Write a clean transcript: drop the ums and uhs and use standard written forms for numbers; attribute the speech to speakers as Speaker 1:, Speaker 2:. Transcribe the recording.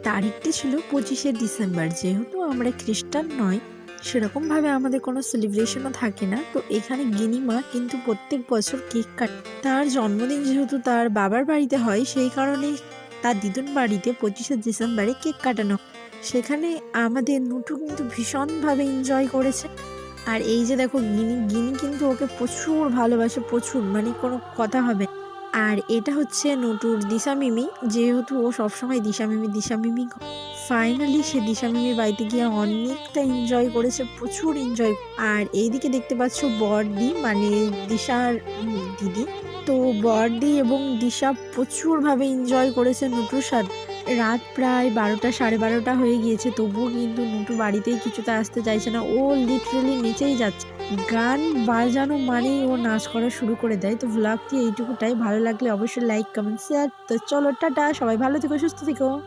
Speaker 1: তারিখটি ছিল 25শে ডিসেম্বর। যেহেতু আমরা খ্রিস্টান নয়, সেরকমভাবে আমাদের কোনো সেলিব্রেশনও থাকে না। তো এখানে গিনিমা কিন্তু প্রত্যেক বছর কেক কাটে। তার জন্মদিন যেহেতু তার বাবার বাড়িতে হয়, সেই কারণেই তার দিদুন বাড়িতে 25শে ডিসেম্বরে কেক কাটানো। সেখানে আমাদের নুটু কিন্তু ভীষণভাবে এনজয় করেছে। আর এই যে দেখো গিনি কিন্তু ওকে প্রচুর ভালোবাসে, প্রচুর, মানে কোনো কথা হবে না। আর এটা হচ্ছে নটুর দিশামিমি, যেহেতু ও সবসময় দিশামিমি ফাইনালি সে দিশামিমির বাড়িতে গিয়ে অনেকটা এনজয় করেছে, প্রচুর এনজয়। আর এইদিকে দেখতে পাচ্ছ বড়দি মানে দিশার দিদি। তো বড়দি এবং দিশা প্রচুরভাবে এনজয় করেছে নটুর সাথে। রাত প্রায় 12টা, 12:30 হয়ে গিয়েছে, তবুও কিন্তু নুটু বাড়িতেই কিছুতে আসতে চাইছে না। ও লিটারেলি নেচেই যাচ্ছে। গান বাজানো মানেই ও নাচ করা শুরু করে দেয়। তো ভ্লগটি এইটুকুটাই। ভালো লাগলে অবশ্যই লাইক, কমেন্ট, শেয়ার। তো চলো টাটা, সবাই ভালো থেকো, সুস্থ থেকো।